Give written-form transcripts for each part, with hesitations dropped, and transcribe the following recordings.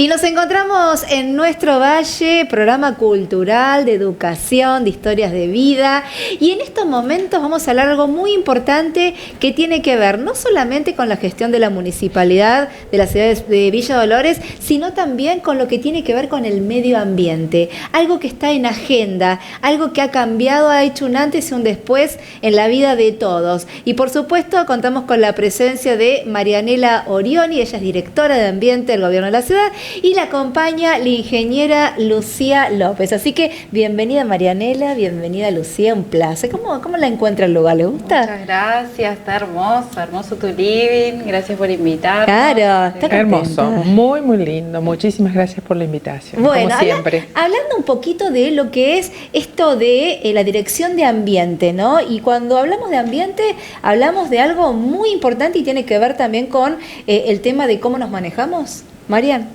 Y nos encontramos en Nuestro Valle, programa cultural, de educación, de historias de vida. Y en estos momentos vamos a hablar algo muy importante que tiene que ver no solamente con la gestión de la municipalidad de la ciudad de Villa Dolores, sino también con lo que tiene que ver con el medio ambiente. Algo que está en agenda, algo que ha cambiado, ha hecho un antes y un después en la vida de todos. Y por supuesto contamos con la presencia de Marianela Orioni, ella es directora de Ambiente del Gobierno de la Ciudad, y la acompaña la ingeniera Lucía López. Así que bienvenida Marianela, bienvenida Lucía, un placer. ¿Cómo la encuentra el lugar? ¿Le gusta? Muchas gracias, está hermoso tu living, gracias por invitarnos. Claro, está hermoso, muy muy lindo, muchísimas gracias por la invitación, bueno, como siempre. Hablando un poquito de lo que es esto de la dirección de ambiente, ¿no? Y cuando hablamos de ambiente, hablamos de algo muy importante y tiene que ver también con el tema de cómo nos manejamos, Marian.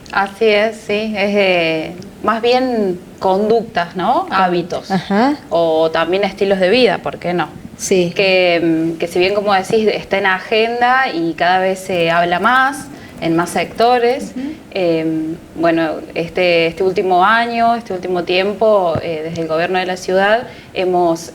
Así es, sí, es más bien conductas, ¿no? Hábitos. Ajá. O también estilos de vida, ¿por qué no? Sí. Que si bien, como decís, está en agenda y cada vez se habla más, en más sectores. Bueno, este último año, este último tiempo, desde el gobierno de la ciudad, hemos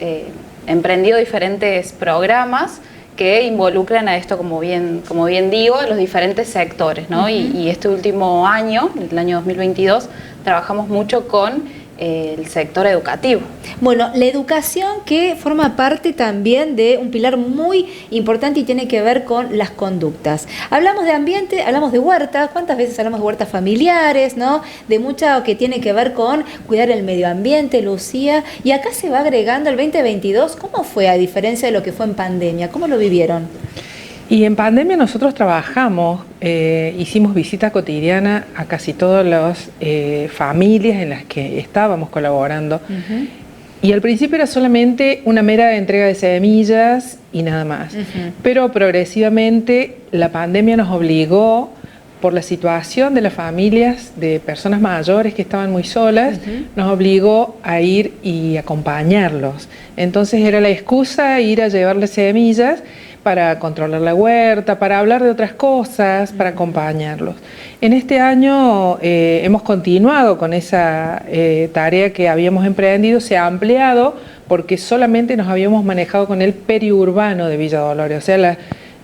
emprendido diferentes programas que involucran a esto, como bien digo, a los diferentes sectores, ¿no? Y este último año, el año 2022, trabajamos mucho con el sector educativo. Bueno, la educación que forma parte también de un pilar muy importante y tiene que ver con las conductas. Hablamos de ambiente, hablamos de huertas, ¿cuántas veces hablamos de huertas familiares, ¿no? De mucha que tiene que ver con cuidar el medio ambiente, Lucía, y acá se va agregando el 2022, ¿cómo fue a diferencia de lo que fue en pandemia? ¿Cómo lo vivieron? Y en pandemia nosotros trabajamos, hicimos visita cotidiana a casi todas las familias en las que estábamos colaborando. Y al principio era solamente una mera entrega de semillas y nada más. Pero progresivamente la pandemia nos obligó, por la situación de las familias de personas mayores que estaban muy solas, nos obligó a ir y acompañarlos. Entonces era la excusa ir a llevarles semillas para controlar la huerta, para hablar de otras cosas, para acompañarlos. En este año hemos continuado con esa tarea que habíamos emprendido, se ha ampliado porque solamente nos habíamos manejado con el periurbano de Villa Dolores, o sea,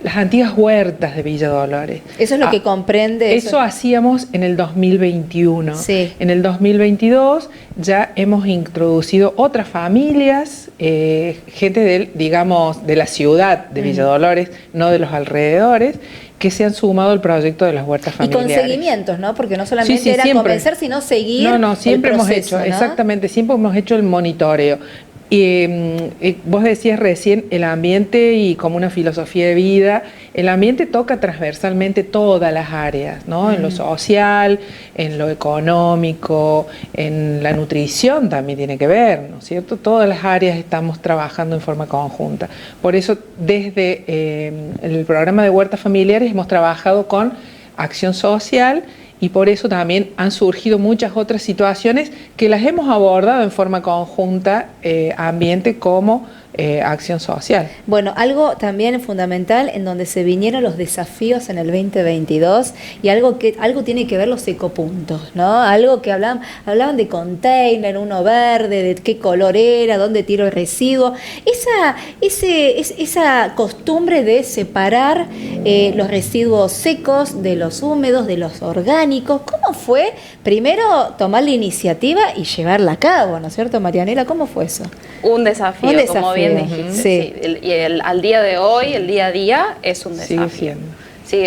las antiguas huertas de Villa Dolores. Eso es lo que comprende. Eso hacíamos en el 2021. Sí. En el 2022 ya hemos introducido otras familias, gente de la ciudad de Villa Dolores, no de los alrededores, que se han sumado al proyecto de las huertas familiares. Y con seguimientos, ¿no? Porque no solamente sí, era siempre convencer, sino seguir siempre el proceso, hemos hecho, ¿no? exactamente, siempre hemos hecho el monitoreo. Y vos decías recién el ambiente y como una filosofía de vida. El ambiente toca transversalmente todas las áreas, ¿no? En lo social, en lo económico, en la nutrición también tiene que ver, ¿no es cierto? Todas las áreas estamos trabajando en forma conjunta. Por eso desde el programa de huertas familiares hemos trabajado con acción social. Y por eso también han surgido muchas otras situaciones que las hemos abordado en forma conjunta, ambiente como acción social. Bueno, algo también fundamental en donde se vinieron los desafíos en el 2022 y algo tiene que ver los ecopuntos, ¿no? Algo que hablaban de container, uno verde, de qué color era, dónde tiro el residuo. Esa costumbre de separar los residuos secos de los húmedos, de los orgánicos. ¿Cómo fue? Primero tomar la iniciativa y llevarla a cabo, ¿no es cierto, Marianela? ¿Cómo fue eso? Un desafío, como bien dijiste. Sí. Y al día de hoy, el día a día, es un desafío.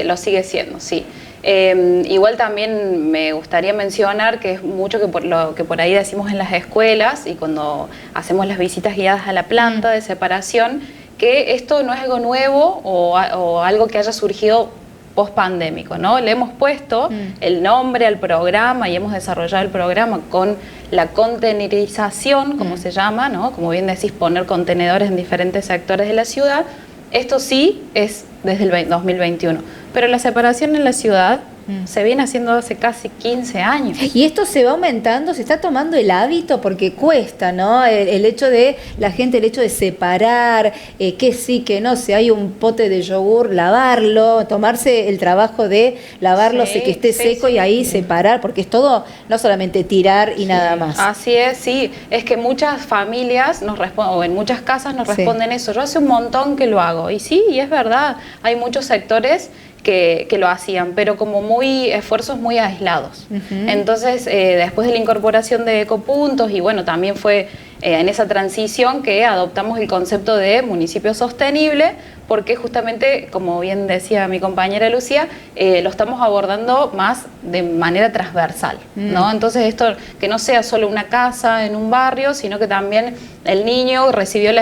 Lo sigue siendo, sí. Igual también me gustaría mencionar que es mucho lo que por ahí decimos en las escuelas y cuando hacemos las visitas guiadas a la planta de separación, que esto no es algo nuevo o algo que haya surgido post-pandémico, ¿no? Le hemos puesto el nombre al programa y hemos desarrollado el programa con la contenerización, como se llama, ¿no? Como bien decís, poner contenedores en diferentes sectores de la ciudad. Esto sí es desde el 2021, pero la separación en la ciudad Se viene haciendo hace casi 15 años. Y esto se va aumentando, se está tomando el hábito porque cuesta, ¿no? El hecho de la gente, el hecho de separar, que sí, que no, si hay un pote de yogur, lavarlo, tomarse el trabajo de lavarlo, que esté seco y ahí separar, porque es todo, no solamente tirar y nada más. Así es, sí. Es que muchas familias nos responden, o en muchas casas nos responden eso. Yo hace un montón que lo hago. Y sí, y es verdad, hay muchos sectores que lo hacían, pero como esfuerzos muy aislados. Entonces, después de la incorporación de ecopuntos, y bueno, también fue en esa transición que adoptamos el concepto de municipio sostenible, porque justamente, como bien decía mi compañera Lucía, lo estamos abordando más de manera transversal, ¿no? Entonces, esto que no sea solo una casa en un barrio, sino que también el niño recibió en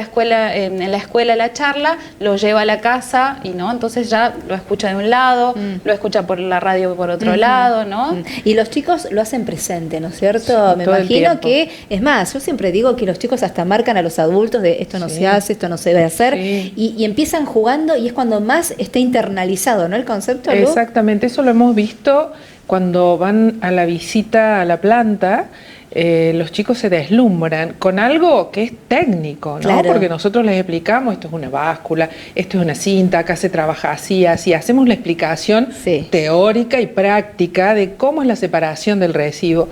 la escuela la charla, lo lleva a la casa y no, entonces ya lo escucha de un lado, lo escucha por la radio por otro lado, ¿no? Y los chicos lo hacen presente, ¿no es cierto? Me imagino que, es más, yo siempre digo que los chicos hasta marcan a los adultos de esto no se hace, esto no se debe hacer, y empiezan jugando y es cuando más está internalizado, ¿no? El concepto. Exactamente, eso lo hemos visto cuando van a la visita a la planta. Los chicos se deslumbran con algo que es técnico, ¿no? Claro. Porque nosotros les explicamos, esto es una báscula, esto es una cinta, acá se trabaja así, así. Hacemos la explicación teórica y práctica de cómo es la separación del residuo.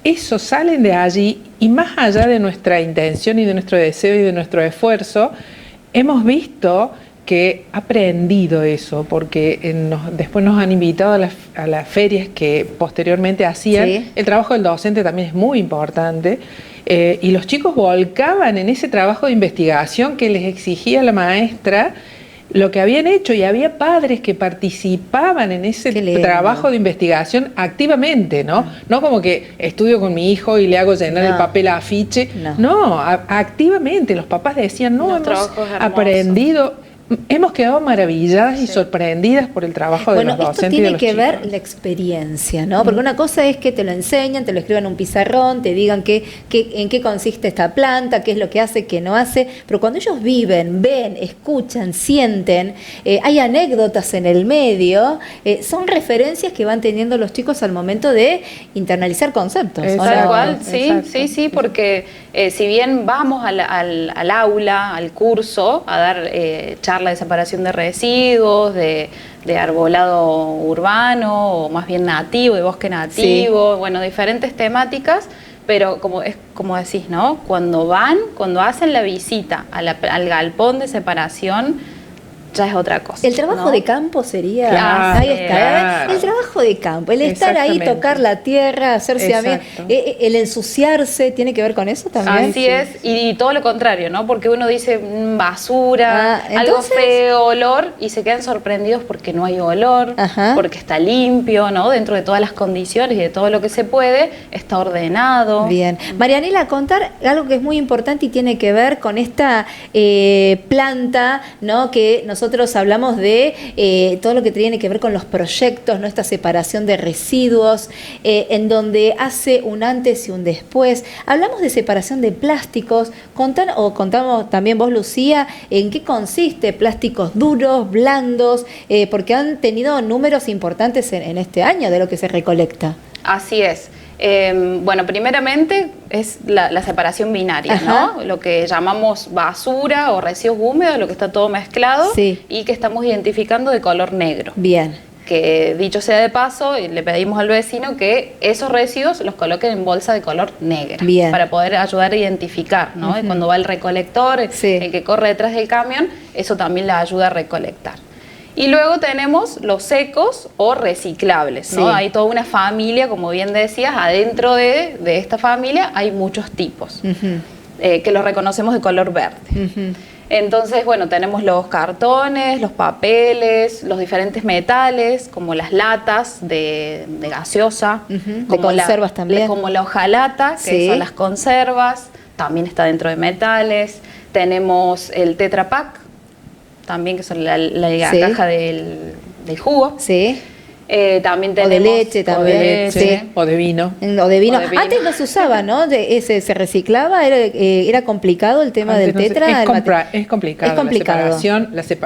Eso salen de allí y más allá de nuestra intención y de nuestro deseo y de nuestro esfuerzo, hemos visto que ha aprendido eso, porque después nos han invitado a las ferias que posteriormente hacían. El trabajo del docente también es muy importante, y los chicos volcaban en ese trabajo de investigación que les exigía la maestra lo que habían hecho, y había padres que participaban en ese trabajo de investigación activamente, ¿no? No como que estudio con mi hijo y le hago llenar el papel afiche. No, activamente. Los papás decían, no, hemos aprendido. Hemos quedado maravilladas y sorprendidas por el trabajo de los docentes y de los chicos. Esto tiene que ver la experiencia, ¿no? Porque una cosa es que te lo enseñan, te lo escriban en un pizarrón, te digan en qué consiste esta planta, qué es lo que hace, qué no hace, pero cuando ellos viven, ven, escuchan, sienten, hay anécdotas en el medio, son referencias que van teniendo los chicos al momento de internalizar conceptos. Tal cual, sí, porque si bien vamos al aula, al curso, a dar charla de separación de residuos, de arbolado urbano, o más bien nativo, de bosque nativo, bueno, diferentes temáticas, pero como decís, ¿no? Cuando hacen la visita al galpón de separación, ya es otra cosa. El trabajo de campo sería... ahí está, el trabajo de campo, el estar ahí, tocar la tierra, hacerse amigo, el ensuciarse, ¿tiene que ver con eso también? Así es, y todo lo contrario, ¿no? Porque uno dice basura, algo feo, olor, y se quedan sorprendidos porque no hay olor, porque está limpio, ¿no? Dentro de todas las condiciones y de todo lo que se puede, está ordenado. Bien. Marianela, contar algo que es muy importante y tiene que ver con esta planta, ¿no? Que nosotros hablamos de todo lo que tiene que ver con los proyectos, ¿no? Esta separación de residuos, en donde hace un antes y un después. Hablamos de separación de plásticos. Contamos también vos, Lucía, en qué consiste plásticos duros, blandos, porque han tenido números importantes en este año de lo que se recolecta. Así es. Bueno, primeramente es la separación binaria, ¿no? Lo que llamamos basura o residuos húmedos, lo que está todo mezclado y que estamos identificando de color negro. Bien. Que dicho sea de paso, le pedimos al vecino que esos residuos los coloquen en bolsa de color negra. Bien. Para poder ayudar a identificar, ¿no? Y cuando va el recolector, el que corre detrás del camión, eso también le ayuda a recolectar. Y luego tenemos los secos o reciclables, ¿no? Hay toda una familia, como bien decías, adentro de esta familia hay muchos tipos, que los reconocemos de color verde. Entonces, bueno, tenemos los cartones, los papeles, los diferentes metales, como las latas de gaseosa, de conservas también. Como la hojalata, que son las conservas, también está dentro de metales. Tenemos el Tetra Pak, también, que son la caja del jugo. También tenemos... O de leche también. O de leche, sí. o de vino. O de vino. O de vino. Antes no se usaba, ¿no? Se reciclaba, era complicado el tema Antes del tetra. es complicado. Es complicado.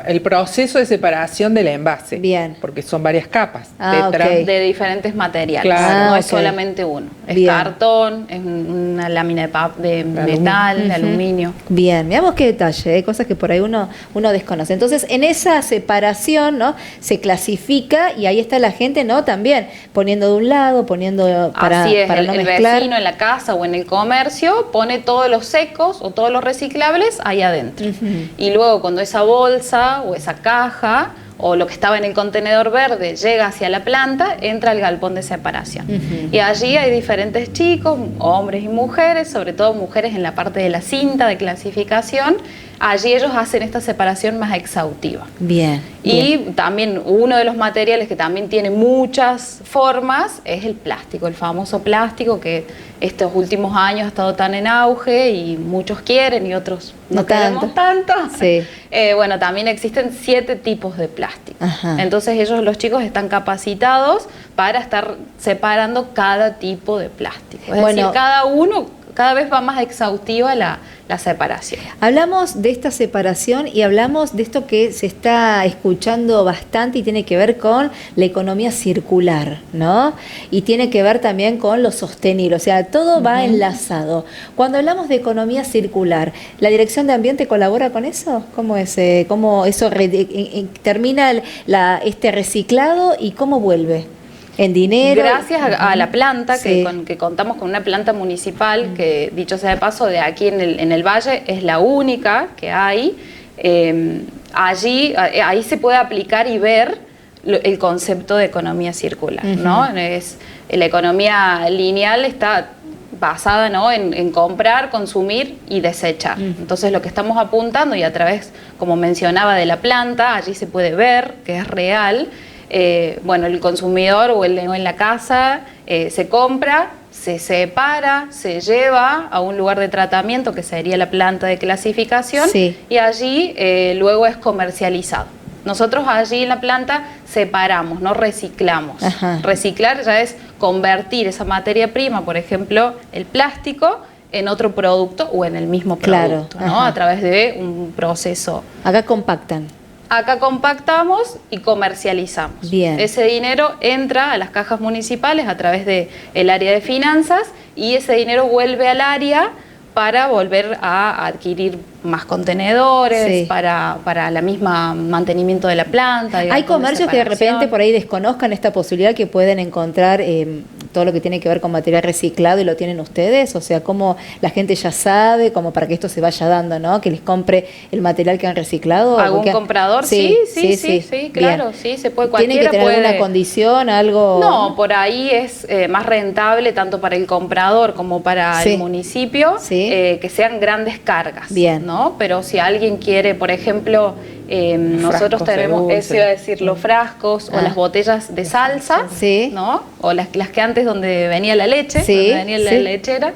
El proceso de separación del envase. Bien. Porque son varias capas. Ok. De diferentes materiales. Claro. No es Ok. solamente uno. Es Bien. cartón, es una lámina de metal, de aluminio. Bien, veamos qué detalle, cosas que por ahí uno desconoce. Entonces, en esa separación, ¿no? Se clasifica y ahí está la gente, ¿no? También poniendo de un lado, poniendo para, Así es, para no el mezclar. vecino en la casa o en el comercio pone todos los secos o todos los reciclables ahí adentro. Y luego cuando esa bolsa o esa caja o lo que estaba en el contenedor verde llega hacia la planta, entra al galpón de separación. Y allí hay diferentes chicos, hombres y mujeres, sobre todo mujeres en la parte de la cinta de clasificación. Allí ellos hacen esta separación más exhaustiva. Bien. Y bien. también uno de los materiales que también tiene muchas formas es el plástico, el famoso plástico que estos últimos años ha estado tan en auge y muchos quieren y otros no queremos tanto. Sí. Bueno, también existen 7 tipos de plástico. Ajá. Entonces los chicos están capacitados para estar separando cada tipo de plástico. Es decir, cada vez va más exhaustiva la separación. Hablamos de esta separación y hablamos de esto que se está escuchando bastante y tiene que ver con la economía circular, ¿no? Y tiene que ver también con lo sostenible, o sea, todo va enlazado. Cuando hablamos de economía circular, ¿la Dirección de Ambiente colabora con eso? ¿Cómo es? ¿Cómo eso termina este reciclado y cómo vuelve? En dinero. Gracias a la planta, Sí. que contamos con una planta municipal, que dicho sea de paso, de aquí en el valle es la única que hay. Ahí se puede aplicar y ver el concepto de economía circular, ¿no? La economía lineal está basada, ¿no?, en comprar, consumir y desechar. Entonces lo que estamos apuntando, y a través, como mencionaba, de la planta, allí se puede ver que es real. Bueno, el consumidor o en la casa se compra, se separa, se lleva a un lugar de tratamiento que sería la planta de clasificación, Sí. y allí luego es comercializado. Nosotros allí en la planta separamos, no reciclamos. Ajá. Reciclar ya es convertir esa materia prima, por ejemplo, el plástico, en otro producto o en el mismo Claro, producto, ¿no? ajá. A través de un proceso. Acá compactan. Acá compactamos y comercializamos. Bien. Ese dinero entra a las cajas municipales a través del área de finanzas y ese dinero vuelve al área para volver a adquirir más contenedores, Sí. para la misma mantenimiento de la planta. Hay comercios que de repente por ahí desconozcan esta posibilidad, que pueden encontrar todo lo que tiene que ver con material reciclado y lo tienen ustedes, o sea, como la gente ya sabe, como para que esto se vaya dando, ¿no? Que les compre el material que han reciclado. ¿Algún comprador? Sí, claro, Bien. sí, se puede, ¿Tiene que tener alguna condición, algo? No, por ahí es más rentable tanto para el comprador como para Sí. el municipio, Sí. que sean grandes cargas. Bien. ¿No? Pero si alguien quiere, por ejemplo, nosotros Frascos de tenemos, dulce. eso iba a decir, los frascos o las botellas de salsa, Sí. ¿no? O las que antes donde venía la leche, Sí, donde venía la sí. lechera.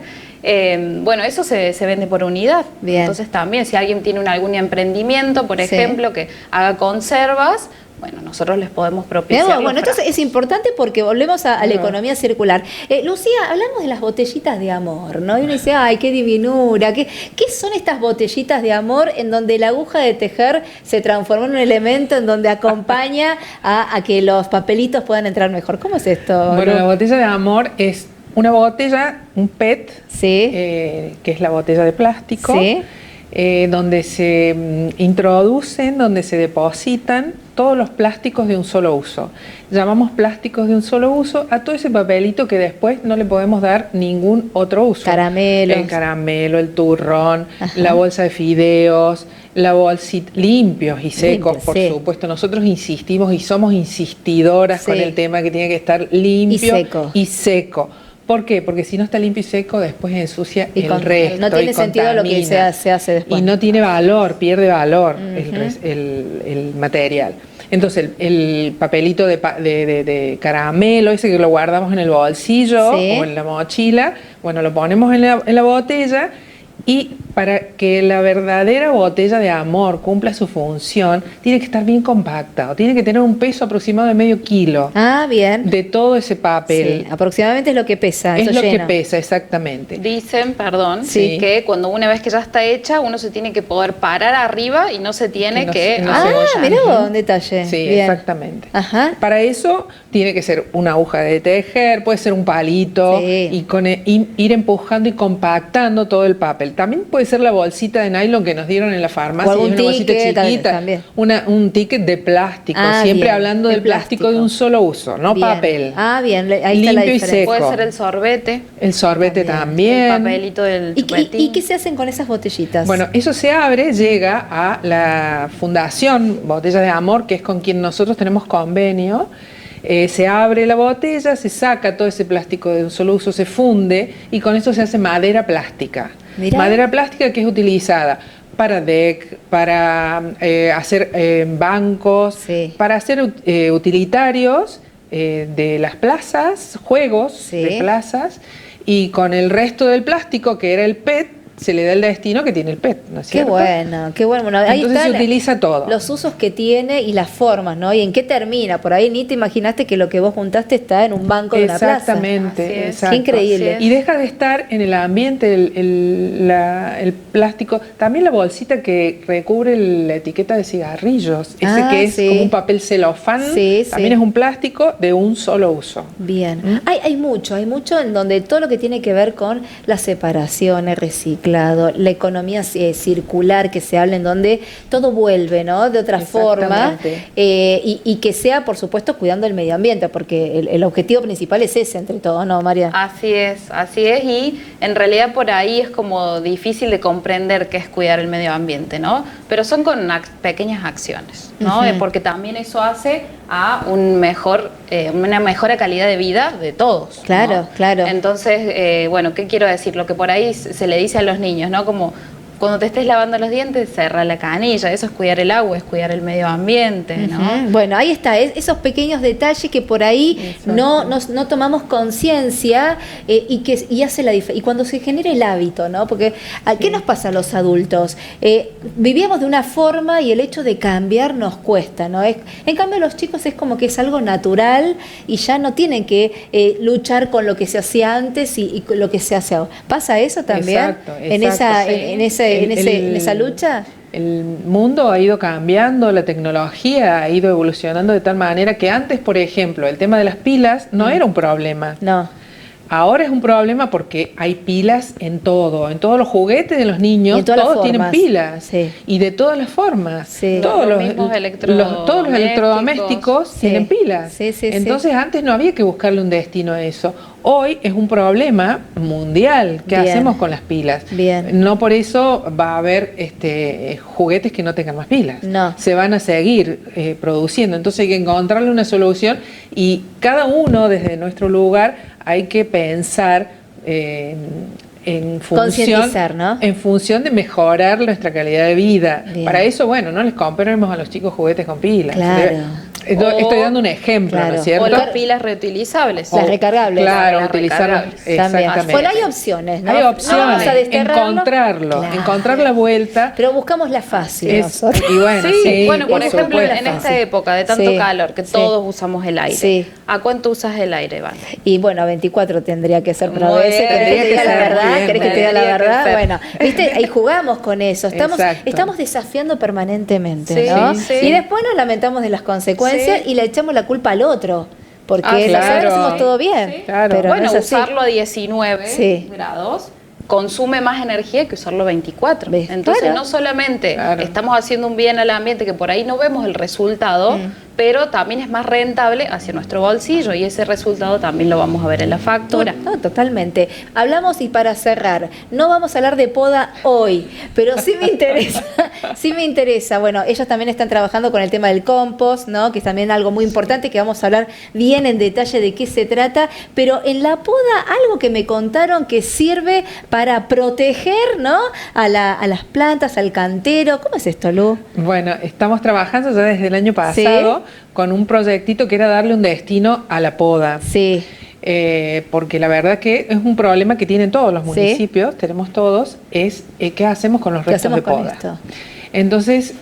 Bueno, eso se vende por unidad. Bien. Entonces también, si alguien tiene algún emprendimiento, por Sí. ejemplo, que haga conservas, bueno, nosotros les podemos propiciar. Bueno, los entonces frascos. es importante porque volvemos a la economía circular. Lucía, hablamos de las botellitas de amor, ¿no? Y uno dice, ay, qué divinura, ¿qué son estas botellitas de amor en donde la aguja de tejer se transforma en un elemento en donde acompaña a que los papelitos puedan entrar mejor? ¿Cómo es esto? Bueno, Lu? la botella de amor es una botella, un PET, Sí. que es la botella de plástico, Sí. donde se introducen, donde se depositan todos los plásticos de un solo uso. Llamamos plásticos de un solo uso a todo ese papelito que después no le podemos dar ningún otro uso. Caramelos. El caramelo, el turrón, Ajá. la bolsa de fideos, la bolsita, limpios y secos, Limpios, por sí. supuesto. Nosotros insistimos y somos insistidoras con Sí. el tema que tiene que estar limpio seco. y seco. ¿Por qué? Porque si no está limpio y seco, después ensucia Y el resto. no tiene y sentido lo que contamina. se hace después. Y no tiene valor, pierde valor el material. Entonces, el papelito de caramelo, ese que lo guardamos en el bolsillo Sí. o en la mochila, bueno, lo ponemos en la botella y para que la verdadera botella de amor cumpla su función, tiene que estar bien compacta, o tiene que tener un peso aproximado de medio kilo. Ah, bien. De todo ese papel. Sí, aproximadamente es lo que pesa. Es eso lo llena. que pesa, exactamente. Dicen, perdón, Sí. que cuando una vez que ya está hecha, uno se tiene que poder parar arriba y no se tiene que no se- Ah, mirá vos, un detalle. Sí, Bien. exactamente. Ajá. Para eso tiene que ser una aguja de tejer, puede ser un palito, Sí. y ir empujando y compactando todo el papel. También puede ser la bolsita de nylon que nos dieron en la farmacia, O algún una bolsita ticket, chiquita, también. un ticket de plástico, Ah, siempre bien, hablando de del plástico plástico. de un solo uso, no Bien. papel. Ah, bien, ahí está la Limpio y diferencia. seco. puede ser el sorbete, El sorbete el también. papelito del ¿Y chupetín. qué se hacen con esas botellitas? Bueno, eso se abre, llega a la Fundación Botellas de Amor, que es con quien nosotros tenemos convenio. Se abre la botella, se saca todo ese plástico de un solo uso, se funde y con eso se hace madera plástica. Mirá. Madera plástica que es utilizada para deck, para hacer bancos, Sí. para hacer utilitarios de las plazas, juegos Sí. de plazas, y con el resto del plástico, que era el PET, se le da el destino que tiene el PET, ¿no es Qué cierto? bueno, qué bueno. Bueno, ahí Entonces se están utiliza todo. los usos que tiene y las formas, ¿no? Y en qué termina. Por ahí ni te imaginaste que lo que vos juntaste está en un banco de una plaza. Exactamente, Así es. exacto. Qué increíble. Así es. Y deja de estar en el ambiente el plástico. También la bolsita que recubre la etiqueta de cigarrillos, ese Ah, que es sí. como un papel celofán, Sí, también sí. es un plástico de un solo uso. Bien. Hay mucho en donde todo lo que tiene que ver con la separación, el reciclado, la economía circular que se habla, en donde todo vuelve, ¿no? De otra forma, Exactamente. y que sea, por supuesto, cuidando el medio ambiente, porque el objetivo principal es ese, entre todos, ¿no, María? Así es, y en realidad por ahí es como difícil de comprender qué es cuidar el medio ambiente, ¿no? Pero son con pequeñas acciones, ¿no? Ujú. Porque también eso hace a una mejor calidad de vida de todos. ¿no? Claro, claro. Entonces, bueno, ¿qué quiero decir? Lo que por ahí se le dice a los niños, ¿no? Como cuando te estés lavando los dientes, cerra la canilla, eso es cuidar el agua, es cuidar el medio ambiente, ¿no? Ujú. Bueno, ahí está, esos pequeños detalles que por ahí no tomamos conciencia, y hace la diferencia. Y cuando se genera el hábito, ¿no? Porque ¿qué nos pasa a los adultos? Vivíamos de una forma y el hecho de cambiar nos cuesta, ¿no? En cambio, los chicos es como que es algo natural y ya no tienen que luchar con lo que se hacía antes y con lo que se hace ahora. ¿Pasa eso también? Exacto, En exacto, esa, sí. en esa lucha. El mundo ha ido cambiando, la tecnología ha ido evolucionando de tal manera que antes, por ejemplo, el tema de las pilas no era un problema. No. Ahora es un problema porque hay pilas en todo, en todos los juguetes de los niños, Y en todas las todos tienen formas. pilas, Sí. y de todas las formas. Sí. Todos Los los, mismos todos los electrodomésticos Sí. tienen pilas. Sí, sí, sí. Entonces antes no había que buscarle un destino a eso. Hoy es un problema mundial. ¿Qué Bien. hacemos con las pilas? Bien. No por eso va a haber juguetes que no tengan más pilas. No. Se van a seguir produciendo. Entonces hay que encontrarle una solución, y cada uno desde nuestro lugar hay que pensar en Concientizar, ¿no? en función de mejorar nuestra calidad de vida. Bien. Para eso, bueno, no les compremos a los chicos juguetes con pilas. Claro. Estoy dando un ejemplo, Claro. ¿no es cierto? O las pilas reutilizables. Las recargables. Claro, Las utilizarlas. recargables. También. Exactamente. Bueno, hay opciones, ¿no? Hay No opciones, vamos a desterrarlo. encontrarlo, Claro. encontrar la vuelta. Pero buscamos la fácil Es- nosotros. y bueno, sí, bueno, por ejemplo, supuesto. en esta época de tanto Sí, calor, que sí. todos usamos el aire. Sí. ¿A cuánto usas el aire, Van? Y bueno, 24 tendría que ser, pero a Muy veces, bien. ¿querés que te diga la Tendría que ser, verdad? muy bien. ¿Querés que te diga la Tendría que verdad? ser. Bueno, viste, ahí jugamos con eso. Exacto. Estamos desafiando permanentemente, Sí, ¿no? sí. Y después nos lamentamos de las consecuencias Sí. y le echamos la culpa al otro. Porque claro. nosotros hacemos todo bien. Sí. Claro. Pero Bueno, no es así. usarlo a 19 Sí. grados consume más energía que usarlo a 24. ¿Ves? Entonces, Claro. no solamente Claro. estamos haciendo un bien al ambiente, que por ahí no vemos el resultado, pero también es más rentable hacia nuestro bolsillo, y ese resultado también lo vamos a ver en la factura. No, totalmente. Hablamos, y para cerrar, no vamos a hablar de poda hoy, pero sí me interesa, sí me interesa. Bueno, ellos también están trabajando con el tema del compost, ¿no? Que es también algo muy importante, que vamos a hablar bien en detalle de qué se trata, pero en la poda algo que me contaron que sirve para proteger, ¿no? A las plantas, al cantero. ¿Cómo es esto, Lu? Bueno, estamos trabajando ya desde el año pasado con un proyectito que era darle un destino a la poda. Sí. porque la verdad que es un problema que tienen todos los municipios, tenemos todos, es ¿qué hacemos con los restos de poda? Entonces,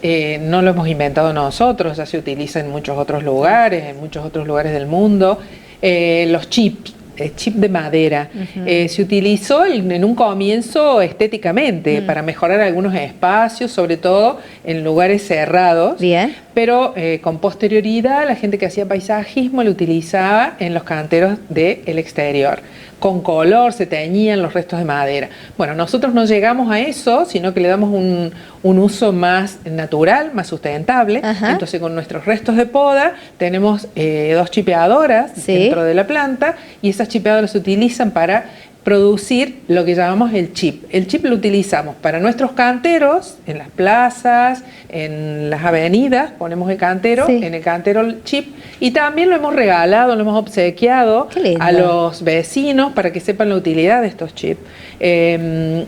no lo hemos inventado nosotros, ya se utiliza en muchos otros lugares, del mundo. Los chips, chip de madera, se utilizó en un comienzo estéticamente para mejorar algunos espacios, sobre todo en lugares cerrados. Bien. Pero con posterioridad la gente que hacía paisajismo lo utilizaba en los canteros del exterior. Con color se teñían los restos de madera. Bueno, nosotros no llegamos a eso, sino que le damos un uso más natural, más sustentable. Entonces con nuestros restos de poda tenemos 2 chipeadoras dentro de la planta, y esas chipeadoras se utilizan para producir lo que llamamos el chip. El chip lo utilizamos para nuestros canteros, en las plazas, en las avenidas, ponemos el cantero, en el cantero el chip, y también lo hemos regalado, lo hemos obsequiado a los vecinos para que sepan la utilidad de estos chips.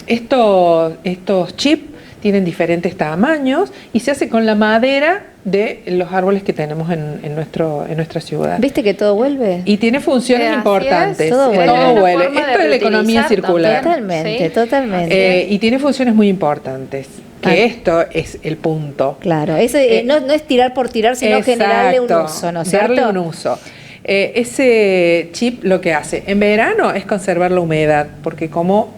Estos chips tienen diferentes tamaños y se hace con la madera de los árboles que tenemos en nuestra ciudad. ¿Viste que todo vuelve? Y tiene funciones importantes. Todo vuelve. Esto es la economía circular. Totalmente. Y tiene funciones muy importantes. Que esto es el punto. Claro, eso no es tirar por tirar, sino generarle un uso, ¿no es cierto? Darle un uso. Ese chip lo que hace en verano es conservar la humedad, porque como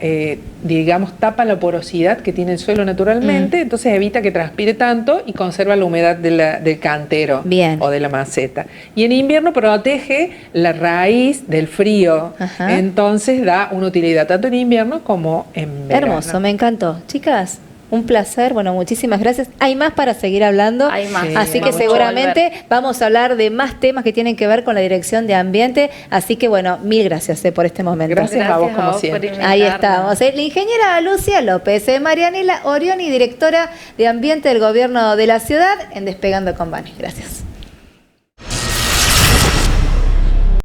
digamos tapa la porosidad que tiene el suelo naturalmente, entonces evita que transpire tanto y conserva la humedad del cantero o de la maceta. Y en invierno protege la raíz del frío, entonces da una utilidad tanto en invierno como en verano. Hermoso, me encantó. Chicas, un placer, bueno, muchísimas gracias. Hay más para seguir hablando, así que seguramente vamos a hablar de más temas que tienen que ver con la Dirección de Ambiente, así que bueno, mil gracias por este momento. Gracias a vos, como siempre. Ahí estamos. La ingeniera Lucia López, Marianela Orioni, directora de Ambiente del Gobierno de la Ciudad, en Despegando con Bani. Gracias.